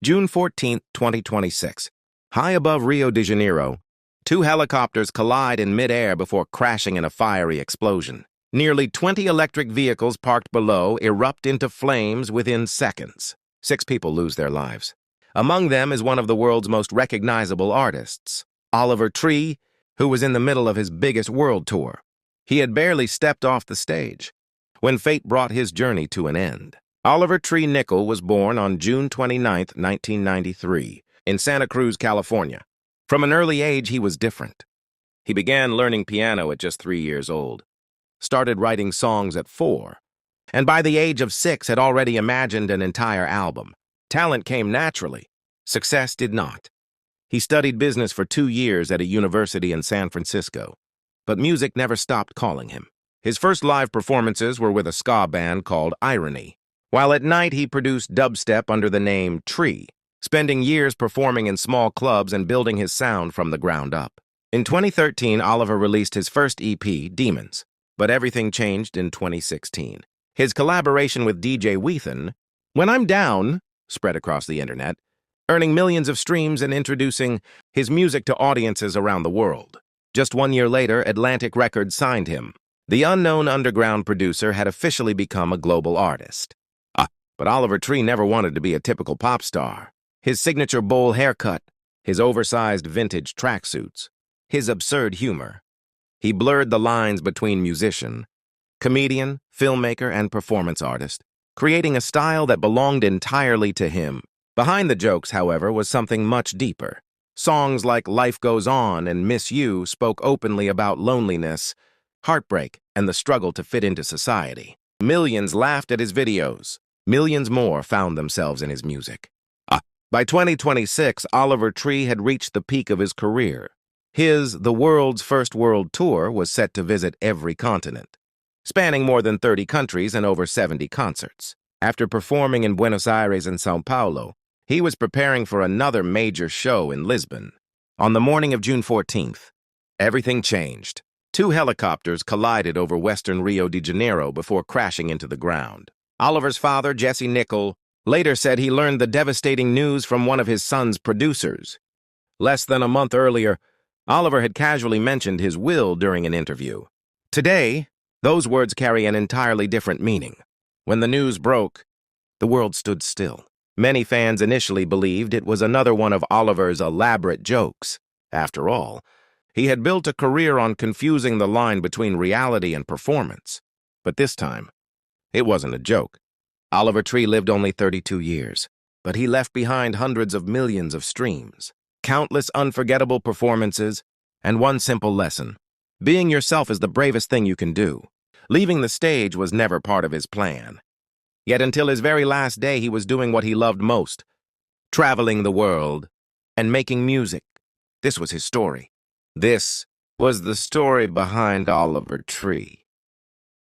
June 14, 2026. High above Rio de Janeiro, two helicopters collide in midair before crashing in a fiery explosion. Nearly 20 electric vehicles parked below erupt into flames within seconds. 6 people lose their lives. Among them is one of the world's most recognizable artists, Oliver Tree, who was in the middle of his biggest world tour. He had barely stepped off the stage when fate brought his journey to an end. Oliver Tree Nickel was born on June 29, 1993, in Santa Cruz, California. From an early age, he was different. He began learning piano at just 3 years old, started writing songs at 4, and by the age of 6 had already imagined an entire album. Talent came naturally. Success did not. He studied business for 2 years at a university in San Francisco, but music never stopped calling him. His first live performances were with a ska band called Irony, while at night he produced dubstep under the name Tree, spending years performing in small clubs and building his sound from the ground up. In 2013, Oliver released his first EP, Demons, but everything changed in 2016. His collaboration with DJ Weathen, When I'm Down, spread across the internet, earning millions of streams and introducing his music to audiences around the world. Just 1 year later, Atlantic Records signed him. The unknown underground producer had officially become a global artist. But Oliver Tree never wanted to be a typical pop star. His signature bowl haircut, his oversized vintage tracksuits, his absurd humor. He blurred the lines between musician, comedian, filmmaker, and performance artist, creating a style that belonged entirely to him. Behind the jokes, however, was something much deeper. Songs like Life Goes On and Miss You spoke openly about loneliness, heartbreak, and the struggle to fit into society. Millions laughed at his videos. Millions more found themselves in his music. By 2026, Oliver Tree had reached the peak of his career. The world's first world tour was set to visit every continent, spanning more than 30 countries and over 70 concerts. After performing in Buenos Aires and São Paulo, he was preparing for another major show in Lisbon. On the morning of June 14th, everything changed. 2 helicopters collided over western Rio de Janeiro before crashing into the ground. Oliver's father, Jesse Nickel, later said he learned the devastating news from one of his son's producers. Less than a month earlier, Oliver had casually mentioned his will during an interview. Today, those words carry an entirely different meaning. When the news broke, the world stood still. Many fans initially believed it was another one of Oliver's elaborate jokes. After all, he had built a career on confusing the line between reality and performance. But this time, it wasn't a joke. Oliver Tree lived only 32 years, but he left behind hundreds of millions of streams, countless unforgettable performances, and one simple lesson. Being yourself is the bravest thing you can do. Leaving the stage was never part of his plan. Yet until his very last day, he was doing what he loved most, traveling the world and making music. This was his story. This was the story behind Oliver Tree.